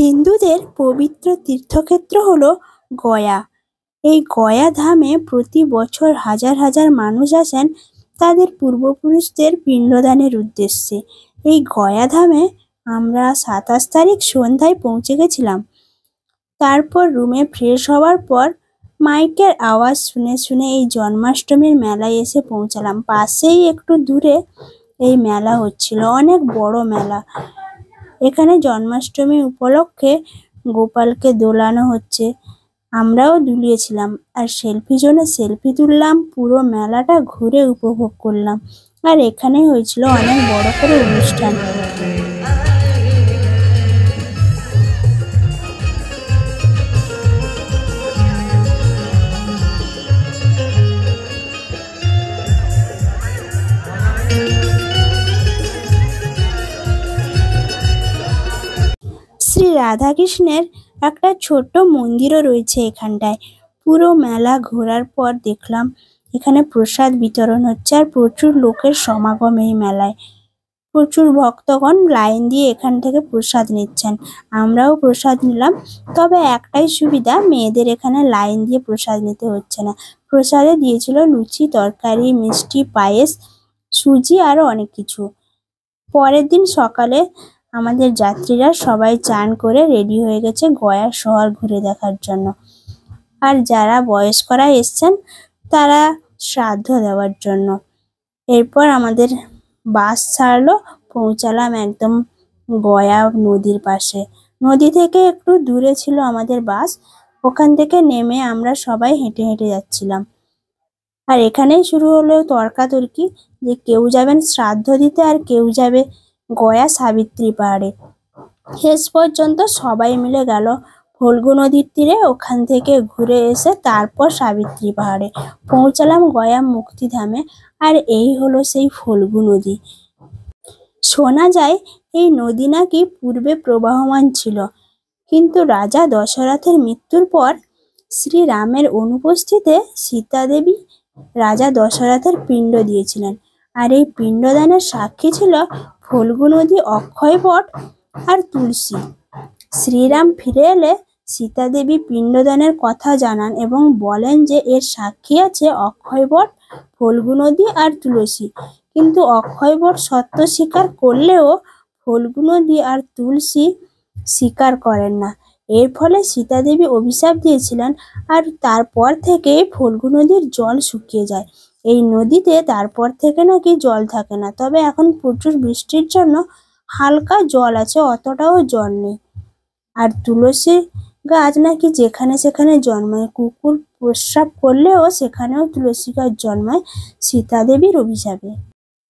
হিন্দুদের পবিত্র তীর্থক্ষেত্র হলো গয়া। এই গয়া ধামে প্রতি বছর হাজার হাজার মানুষ আসেন তাদের পূর্বপুরুষদের পিণ্ডদানের উদ্দেশ্যে। এই গয়া ধামে আমরা ২৭ তারিখ সন্ধ্যায় পৌঁছে গেছিলাম। তারপর রুমে ফ্রেশ হওয়ার পর মাইকের আওয়াজ শুনে শুনে এই জন্মাষ্টমীর মেলায় এসে পৌঁছালাম। পাশেই একটু দূরে এই মেলা হচ্ছিল, অনেক বড় মেলা। এখানে জন্মাষ্টমী উপলক্ষে গোপালকে দোলানো হচ্ছে, আমরাও দুলিয়েছিলাম আর সেলফি জন্য সেলফি তুললাম, পুরো মেলাটা ঘুরে উপভোগ করলাম। আর এখানে হয়েছিল অনেক বড় করে অনুষ্ঠান। শ্রী রাধাকৃষ্ণের একটা ছোট্ট মন্দিরও রয়েছে এখানটায়। পুরো মেলা ঘোরার পর দেখলাম এখানে প্রসাদ বিতরণ হচ্ছে আর প্রচুর লোকের সমাগম এই মেলায়। প্রচুর ভক্তগণ লাইন দিয়ে এখান থেকে প্রসাদ নিচ্ছেন, আমরাও প্রসাদ নিলাম। তবে একটাই সুবিধা, মেয়েদের এখানে লাইন দিয়ে প্রসাদ নিতে হচ্ছে না। প্রসাদে দিয়েছিল লুচি, তরকারি, মিষ্টি, পায়েস, সুজি আরও অনেক কিছু। পরের দিন সকালে আমাদের যাত্রীরা সবাই চান করে রেডি হয়ে গেছে গয়া শহর ঘুরে দেখার জন্য। আর যারা বয়স্করা এসছেন তারা শ্রাদ্ধ দেওয়ার জন্য। এরপর আমাদের বাস ছাড়লো, পৌঁছালাম একদম গয়া নদীর পাশে। নদী থেকে একটু দূরে ছিল আমাদের বাস, ওখান থেকে নেমে আমরা সবাই হেঁটে হেঁটে যাচ্ছিলাম। আর এখানেই শুরু হলো তর্কাতর্কি যে কেউ যাবেন শ্রাদ্ধ দিতে আর কেউ যাবে গয়া সাবিত্রী পাহাড়ে। শেষ পর্যন্ত সবাই মিলে গেল ফল্গু নদীর তীরে, ওখান থেকে ঘুরে এসে তারপর সাবিত্রী পাহাড়ে পৌঁছালাম গয়া মুক্তিধামে। আর এই হলো সেই ফল্গু নদী। শোনা যায় এই নদী নাকি পূর্বে প্রবাহমান ছিল, কিন্তু রাজা দশরথের মৃত্যুর পর শ্রীরামের অনুপস্থিতিতে সীতা দেবী রাজা দশরথের পিণ্ড দিয়েছিলেন। আর এই পিণ্ডদানের সাক্ষী ছিল ফল্গু নদী, অক্ষয় বট আর তুলসী। শ্রীরাম ফিরে এলে সীতা দেবী পিণ্ডদানের কথা জানান এবং বলেন যে এর সাক্ষী আছে অক্ষয় বট, ফল্গু নদী আর তুলসী। কিন্তু অক্ষয় বট সত্য স্বীকার করলেও ফল্গু নদী আর তুলসী স্বীকার করেন না। এর ফলে সীতা দেবী অভিশাপ দিয়েছিলেন আর তারপর থেকে ফল্গু নদীর জল শুকিয়ে যায়। এই নদীতে তারপর থেকে নাকি জল থাকে না, তবে এখন প্রচুর বৃষ্টির জন্য হালকা জল আছে, অতটাও জল নেই। আর তুলসী গাছ নাকি যেখানে সেখানে জন্মায়, কুকুর প্রস্রাব করলেও সেখানেও তুলসী গাছ জন্মায় সীতা দেবীর অভিশাপে।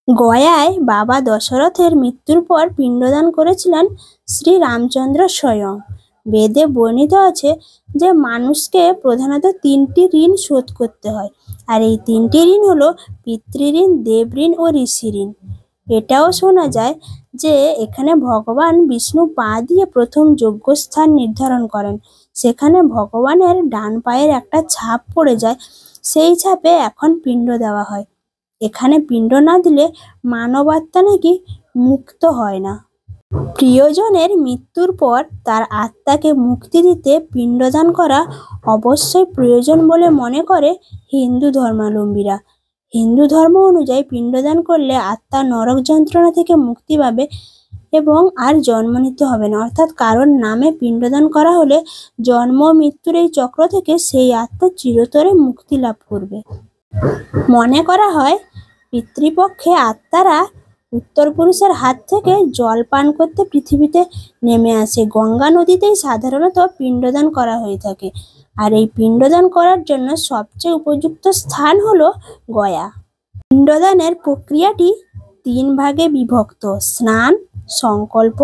গয়ায় বাবা দশরথের মৃত্যুর পর পিণ্ডদান করেছিলেন শ্রী রামচন্দ্র স্বয়ং। বেদে বর্ণিত আছে যে মানুষকে প্রধানত ৩টি ঋণ শোধ করতে হয়, আর এই ৩টি ঋণ হলো পিতৃঋণ, দেবঋণ ও ঋষি ঋণ। এটাও শোনা যায় যে এখানে ভগবান বিষ্ণু পা দিয়ে প্রথম যজ্ঞস্থান নির্ধারণ করেন, সেখানে ভগবানের ডান পায়ের একটা ছাপ পড়ে যায়, সেই ছাপে এখন পিণ্ড দেওয়া হয়। এখানে পিণ্ড না দিলে মানবাত্মা নাকি মুক্ত হয় না। প্রিয়জনের মৃত্যুর পর তার আত্মাকে মুক্তি দিতে পিণ্ডদান করা অবশ্যই প্রয়োজন বলে মনে করে হিন্দু ধর্মাবলম্বীরা। হিন্দু ধর্ম অনুযায়ী পিণ্ডদান করলে আত্মা নরক যন্ত্রণা থেকে মুক্তি পাবে এবং আর জন্ম নিতে হবে না, অর্থাৎ কারোর নামে পিণ্ডদান করা হলে জন্ম মৃত্যুর এই চক্র থেকে সেই আত্মা চিরতরে মুক্তি লাভ করবে। মনে করা হয় পিতৃপক্ষে আত্মারা উত্তর পুরুষের হাত থেকে জল পান করতে পৃথিবীতে নেমে আসে। গঙ্গা নদীতেই সাধারণত পিণ্ডদান করা হয়ে থাকে, আর এই পিণ্ডদান করার জন্য সবচেয়ে উপযুক্ত স্থান হলো গয়া। পিণ্ডদানের প্রক্রিয়াটি ৩ ভাগে বিভক্ত: স্নান, সংকল্প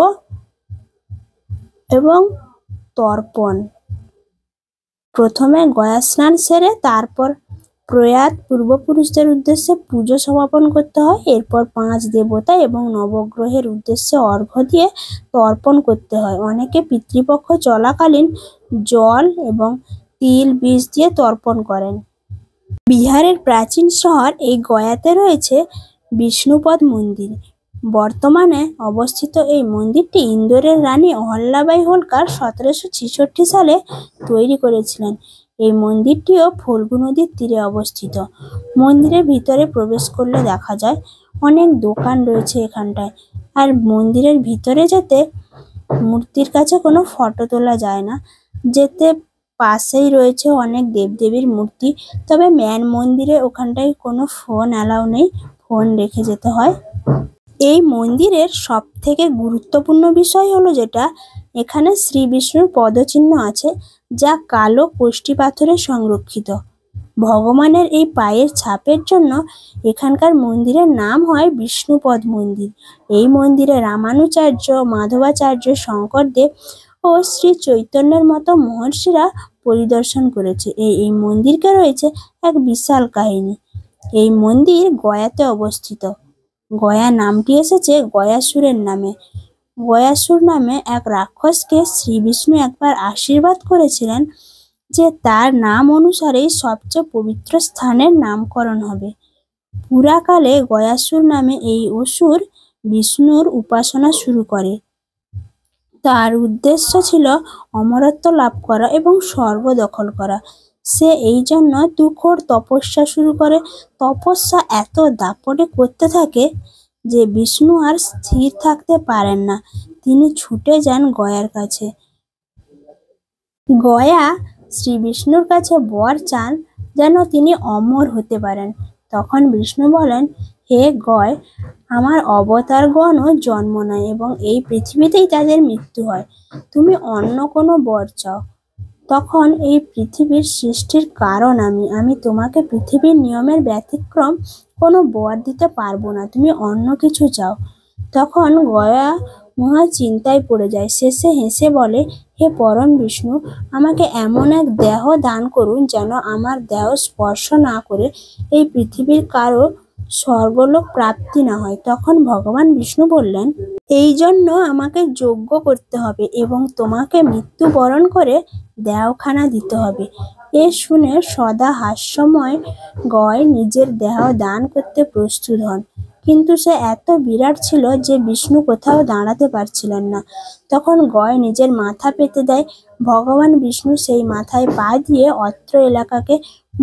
এবং তর্পণ। প্রথমে গয়া স্নান সেরে তারপর প্রয়াত পূর্বপুরুষদের উদ্দেশ্যে পুজো সমাপন করতে হয়। এরপর ৫ দেবতা এবং নবগ্রহের উদ্দেশ্যে অর্ঘ্য দিয়ে তর্পণ করতে হয়। অনেকে পিতৃপক্ষ চলাকালীন জল এবং তিল বীজ দিয়ে তর্পণ করেন। বিহারের প্রাচীন শহর এই গয়াতে রয়েছে বিষ্ণুপদ মন্দির। বর্তমানে অবস্থিত এই মন্দিরটি ইন্দোরের রানী অহল্যাবাই হোলকার 1766 সালে তৈরি করেছিলেন। এই মন্দিরটিও ফল্গু নদীর তীরে অবস্থিত। মন্দিরের ভিতরে প্রবেশ করলে দেখা যায় অনেক দোকান রয়েছে এখানটায়। আর মন্দিরের ভিতরে যেতে মূর্তির কাছে কোনো ফটো তোলা যায় না, যেতে পাশেই রয়েছে অনেক দেবদেবীর মূর্তি। তবে মেন মন্দিরে ওখানটায় কোনো ফোন অ্যালাউ নেই, ফোন রেখে যেতে হয়। এই মন্দিরের সব থেকে গুরুত্বপূর্ণ বিষয় হলো যেটা, এখানে শ্রী বিষ্ণুর পদচিহ্ন আছে, যা কালো কষ্টি পাথরে সংরক্ষিত। ভগবানের এই পায়ের ছাপের জন্য এখানকার মন্দিরের নাম হয় বিষ্ণুপদ মন্দির। এই মন্দিরে রামানুচার্য, মাধবাচার্য, শঙ্করদেব ও শ্রী চৈতন্যের মতো মহর্ষিরা পরিদর্শন করেছে। এই মন্দিরকে রয়েছে এক বিশাল কাহিনী। এই মন্দির গয়াতে অবস্থিত। গয়া নামটি এসেছে গয়াসুরের নামে। গয়াসুর নামে এক রাক্ষসকে শ্রী বিষ্ণু একবার আশীর্বাদ করেছিলেন যে তার নাম অনুসারেই সবচেয়ে পবিত্র স্থানের নামকরণ হবে। পুরাকালে গয়াসুর নামে এই অসুর বিষ্ণুর উপাসনা শুরু করে। তার উদ্দেশ্য ছিল অমরত্ব লাভ করা এবং স্বর্গ দখল করা। সে এই জন্য তুখোড় তপস্যা শুরু করে। তপস্যা এত দাপটে করতে থাকে যে বিষ্ণু আর স্থির থাকতে পারেন না। তিনি ছুটে যান গয়ার কাছে। গয়া শ্রী বিষ্ণুর কাছে বর চান যেন তিনি অমর হতে পারেন। তখন বিষ্ণু বলেন, হে গয়, আমার অবতারগণও জন্ম নেয় এবং এই পৃথিবীতেই তাদের মৃত্যু হয়। তুমি অন্য কোনো বর চাও। তখন এই পৃথিবীর সৃষ্টির কারণ আমি তোমাকে পৃথিবীর নিয়মের ব্যতিক্রম কোনো বর দিতে পারবো না, তুমি অন্য কিছু চাও। তখন গয়া মহা চিন্তায় পড়ে যায়। শেষে হেসে বলে, হে পরম বিষ্ণু, আমাকে এমন এক দেহ দান করুন যেন আমার দেহ স্পর্শ না করে এই পৃথিবীর কারো স্বর্গলোক প্রাপ্তি না হয়। তখন ভগবান বিষ্ণু বললেন, এই জন্য আমাকে যজ্ঞ করতে হবে এবং তোমাকে মৃত্যুবরণ করে দেহখানা দিতে হবে। এ শুনে সদা হাস্যময় গয় নিজের দেহ দান করতে প্রস্তুত হন, কিন্তু সে এত বিরাট ছিল যে বিষ্ণু কোথাও দাঁড়াতে পারছিলেন না। তখন গয় নিজের মাথা পেতে দেয়। ভগবান বিষ্ণু সেই মাথায় পা দিয়ে অত্র এলাকাকে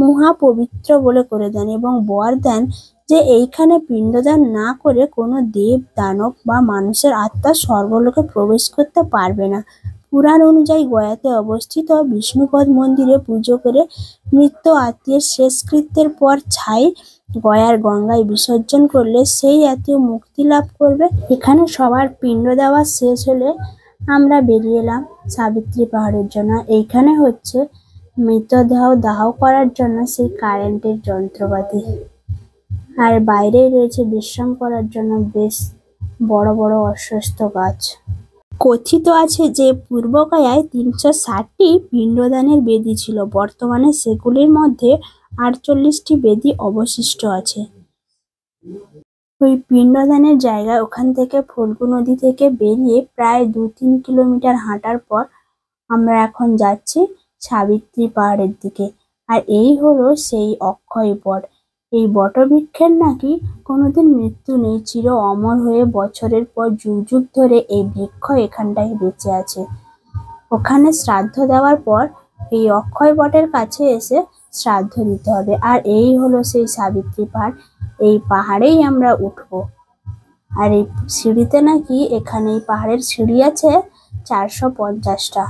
মহাপবিত্র বলে করে দেন এবং বর দেন যে এইখানে পিণ্ডদান না করে কোনো দেব, দানব বা মানুষের আত্মা স্বর্গলোকে প্রবেশ করতে পারবে না। পুরাণ অনুযায়ী গয়াতে অবস্থিত বিষ্ণুপদ মন্দিরে পুজো করে মৃত আত্মীয়ের শেষকৃত্যের পর ছাই গয়ার গঙ্গায় বিসর্জন করলে সেই আত্মীয় মুক্তি লাভ করবে। এখানে সবার পিণ্ড দেওয়া শেষ হলে আমরা বেরিয়ে এলাম সাবিত্রী পাহাড়ের জন্য। এইখানে হচ্ছে মৃতদেহ দাহ করার জন্য সেই কারেন্টের যন্ত্রপাতি, আর বাইরেই রয়েছে বিশ্রাম করার জন্য বেশ বড় বড় অশ্বত্থ গাছ। কথিত আছে যে পূর্বকায়ায় 360টি পিণ্ডদানের বেদি ছিল। বর্তমানে সেগুলির মধ্যে 48টি বেদি অবশিষ্ট আছে। ওই পিণ্ডদানের জায়গা ওখান থেকে ফল্গু নদী থেকে বেরিয়ে প্রায় 2-3 কিলোমিটার হাঁটার পর আমরা এখন যাচ্ছি সাবিত্রী পাহাড়ের দিকে। আর এই হলো সেই অক্ষয় বট। এই বটবৃক্ষের নাকি কোনোদিন মৃত্যু নেই, চির অমর হয়ে বছরের পর যুগ যুগ ধরে এই বৃক্ষ এখানটায় বেঁচে আছে। ওখানে শ্রাদ্ধ দেওয়ার পর এই অক্ষয় বটের কাছে এসে শ্রাদ্ধ দিতে হবে। আর এই হলো সেই সাবিত্রী পাহাড়। এই পাহাড়েই আমরা উঠবো। আর এই সিঁড়িতে নাকি এখানে এই পাহাড়ের সিঁড়ি আছে 450টা।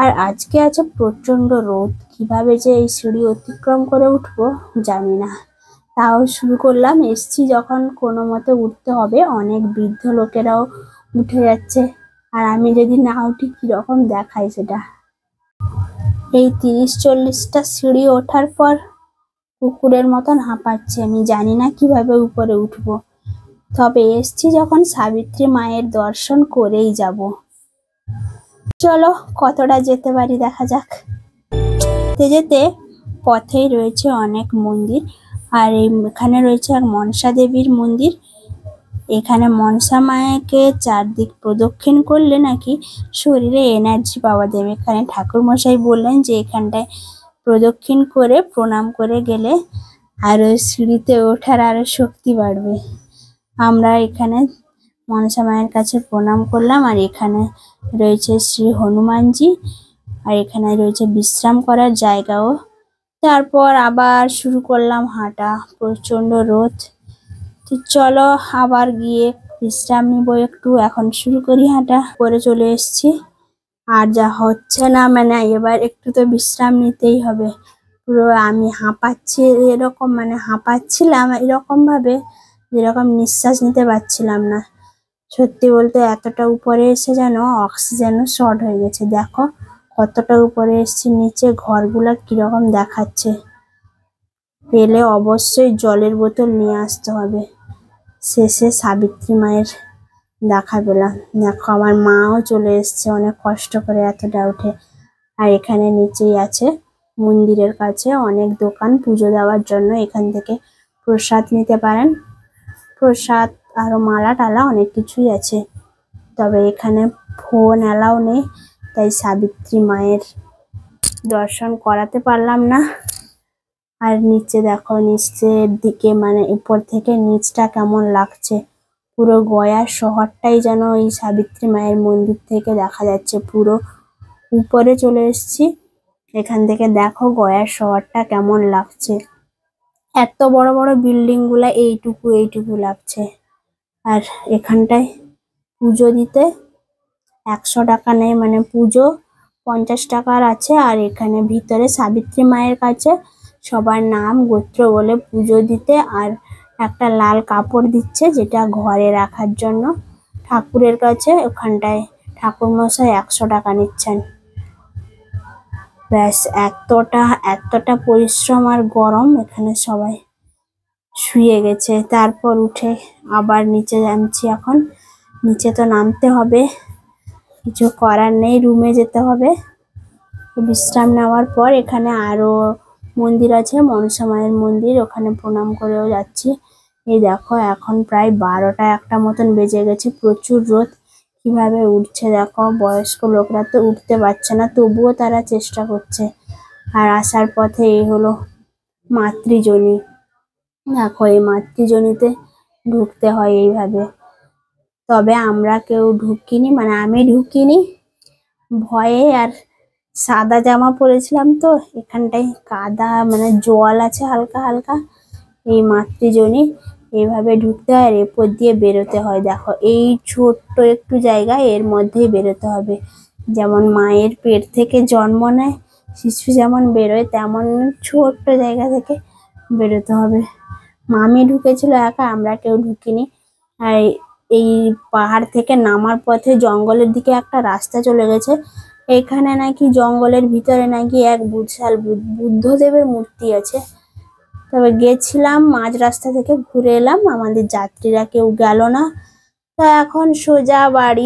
আর আজকে আছে প্রচন্ড রোদ। কিভাবে যে এই সিঁড়ি অতিক্রম করে উঠবো জানি না, তাও শুরু করলাম। এসছি যখন কোনো মতে উঠতে হবে। অনেক বৃদ্ধ লোকেরাও উঠে যাচ্ছে, আর আমি যদি না উঠি কিরকম দেখায় সেটা। এই 30-40টা সিঁড়ি ওঠার পর কুকুরের মতন হাঁপাচ্ছে। আমি জানি না কিভাবে উপরে উঠবো, তবে এসছি যখন সাবিত্রী মায়ের দর্শন করেই যাব। চলো কতটা যেতে পারি দেখা যাক। যেতে যেতে পথেই রয়েছে অনেক মন্দির, আর এখানে রয়েছে এক মনসা দেবীর মন্দির। এখানে মনসা মায়াকে চারদিক প্রদক্ষিণ করলে নাকি শরীরে এনার্জি পাওয়া যাবে। এখানে ঠাকুর মশাই বললেন যে এখানটায় প্রদক্ষিণ করে প্রণাম করে গেলে আরো সিঁড়িতে ওঠার আরো শক্তি বাড়বে। আমরা এখানে মনসা মায়ের কাছে প্রণাম করলাম। আর এখানে রয়েছে শ্রী হনুমানজি, আর এখানে রয়েছে বিশ্রাম করার জায়গাও। তারপর আবার শুরু করলাম হাঁটা, প্রচন্ড রোদ। তো চলো আবার গিয়ে বিশ্রাম নিব একটু, এখন শুরু করি হাঁটা। করে চলে এসেছি, আর যা হচ্ছে না, মানে এবার একটু তো বিশ্রাম নিতেই হবে। পুরো আমি হাঁপাচ্ছি এরকম, মানে হাঁপাচ্ছিলাম এরকম ভাবে যেরকম নিঃশ্বাস নিতে পারছিলাম না। সত্যি বলতে এতটা উপরে এসে যেন অক্সিজেন শর্ট হয়ে গেছে। দেখো কতটা উপরে এসেছি, নিচে ঘরগুলা কিরকম দেখাচ্ছে। পেলে অবশ্যই জলের বোতল নিয়ে আসতে হবে। শেষে সাবিত্রী মায়ের দেখা পেলাম। দেখো আমার মাও চলে এসছে অনেক কষ্ট করে এতটা উঠে। আর এখানে নিচেই আছে মন্দিরের কাছে অনেক দোকান পুজো দেওয়ার জন্য, এখান থেকে প্রসাদ নিতে পারেন। প্রসাদ আরো মালা টালা অনেক কিছুই আছে, তবে এখানে ফোন অ্যালাউ নেই, তাই সাবিত্রী মায়ের দর্শন করাতে পারলাম না। আর নিচে দেখো, নিচের দিকে মানে উপর থেকে নিচটা কেমন লাগছে। পুরো গয়া শহরটাই যেন এই সাবিত্রী মায়ের মন্দির থেকে দেখা যাচ্ছে। পুরো উপরে চলে এসেছি, এখান থেকে দেখো গয়ার শহরটা কেমন লাগছে। এত বড় বড় বিল্ডিং গুলা এইটুকু এইটুকু লাগছে। আর এখানটায় পুজো দিতে 100 টাকা নেয়, মানে পুজো 50 টাকার আছে। আর এখানে ভিতরে সাবিত্রী মায়ের কাছে সবার নাম গোত্র বলে পুজো দিতে, আর একটা লাল কাপড় দিচ্ছে যেটা ঘরে রাখার জন্য ঠাকুরের কাছে। ওখানটায় ঠাকুর মশাই 100 টাকা নিচ্ছেন। ব্যাস এতটা পরিশ্রম আর গরম, এখানে সবাই শুয়ে গেছে। তারপর উঠে আবার নিচে নামছি। এখন নিচে তো নামতে হবে, কিছু করার নেই, রুমে যেতে হবে। বিশ্রাম নেওয়ার পর এখানে আরো মন্দির আছে, মনসা মায়ের মন্দির, ওখানে প্রণাম করেও যাচ্ছি। এই দেখো এখন প্রায় 12টা 1টা মতন বেজে গেছে। প্রচুর রোদ, কিভাবে উঠছে দেখো। বয়স্ক লোকরা তো উঠতে পারছে না, তবুও তারা চেষ্টা করছে। আর আসার পথে এই হলো মাতৃজনী। দেখো এই মাতৃজনীতে ঢুকতে হয় এইভাবে, তবে আমরা কেউ ঢুকিনি, মানে আমি ঢুকিনি ভয়ে। আর সাদা জামা পরেছিলাম তো, এখানটায় কাদা মানে জল আছে হালকা হালকা। এই মাতৃজনী এইভাবে ঢুকতে হয়, আর এরপর দিয়ে বেরোতে হয়। দেখো এই ছোট্ট একটু জায়গা, এর মধ্যেই বেরোতে হবে। যেমন মায়ের পেট থেকে জন্ম নেয় শিশু যেমন বেরোয়, তেমন ছোট্ট জায়গা থেকে বেরোতে হবে। মামি ঢুকেছিল একা, আমরা কেউ ঢুকিনি। আর এই পাহাড় থেকে নামার পথে জঙ্গলের দিকে একটা রাস্তা চলে গেছে। এখানে নাকি জঙ্গলের ভিতরে নাকি এক বিশাল বুদ্ধদেবের মূর্তি আছে। তবে গেছিলাম, মাঝ রাস্তা থেকে ঘুরে এলাম, আমাদের যাত্রীরা কেউ গেল না। তো এখন সোজা বাড়ি।